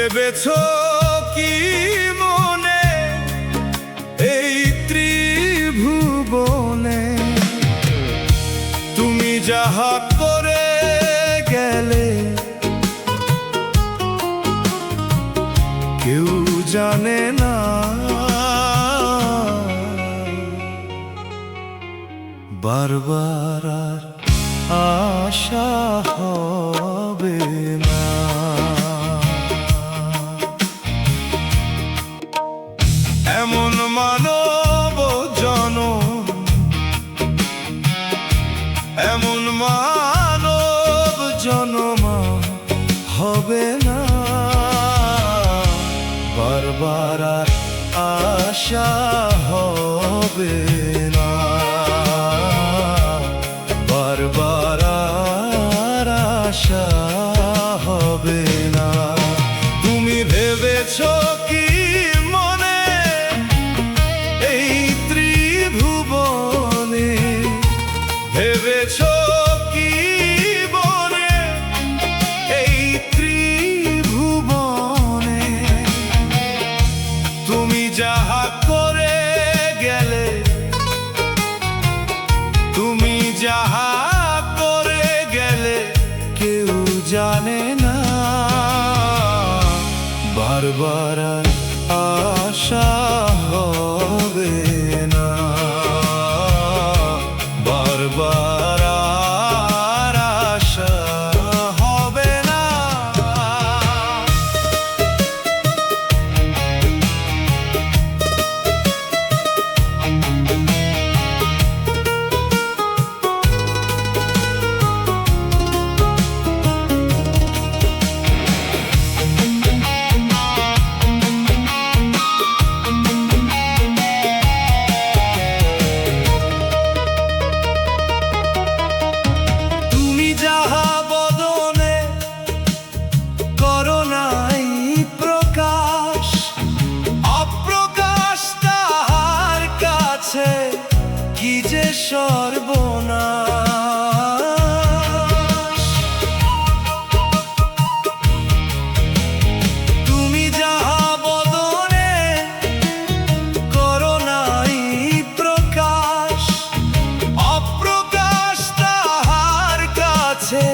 ভেবেছ কি মনে এই ত্রিভুবনে তুমি যাহা করে গেলে কেউ জানে না। বারবার আর আশা হবে না। এমন মানব জনম, এমন মানব জনম হবে না। বারবার আর আশা হবে না। বারবার আর আশা হবে না। তুমি ভেবেছ কি মনে এই ত্রিভুবনে, ভেবেছ কি মনে এই ত্রিভুবনে তুমি যাহা করে গেলে, তুমি যাহা করে গেলে কেউ জানে না। বারবার আশা হবে না। বারবার আর আশা হবে না। কি যে সর্বনাশ, তুমি যাহা বদনে করো নাই প্রকাশ, অপ্রকাশ তাহার কাছে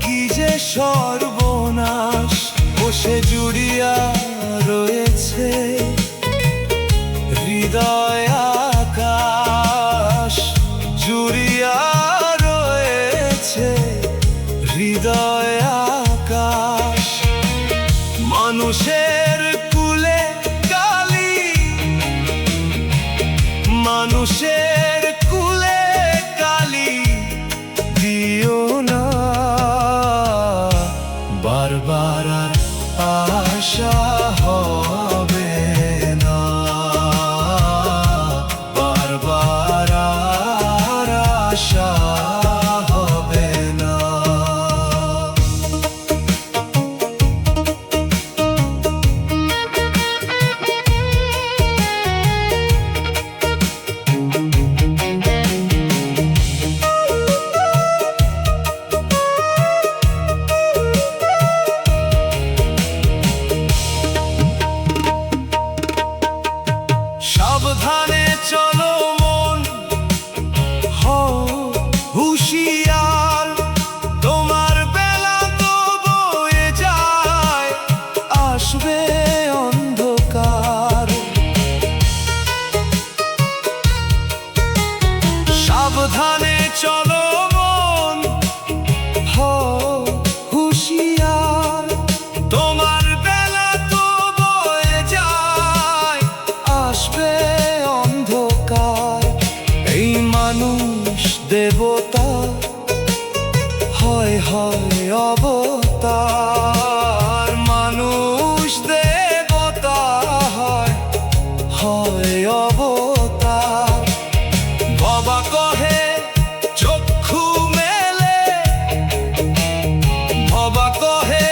কি যে সর্বনাশ। বসে জুড়িয়া রয়েছে হৃদয় আকাশ, জুড়িয়া রয়েছে হৃদয় আকাশ। মানুষের কুলে কালি, মানুষের কুলে কালি দিও না। বারবার আর আশা হবে না। বারবার আর আশা হবে না। সাবধানে চলো মন, হও হুঁশিয়ার। তোমার বেলা তো বয়ে যায়, আসবে অন্ধকার। সাবধানে চলো মন, হও হুঁশিয়ার। তোমার বেলা তো বয়ে যায়, আসবে অন্ধকার। এই মানুষ দেবতা হয় হয় অবতার, মানুষ দেবতা হয় হয় অবতার। বাবা কহে চক্ষু মেলে, বাবা কহে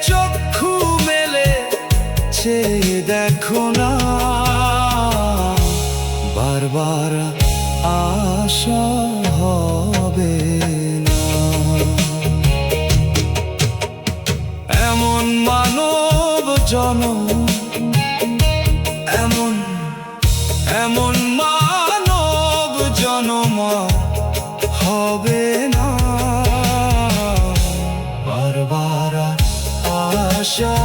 চক্ষু মেলে চেয়ে দেখো না। বারবার আশা হবে না। এমন মানুষ জনম এমন এমন মানব জনম আর হবে না। বারবার আশা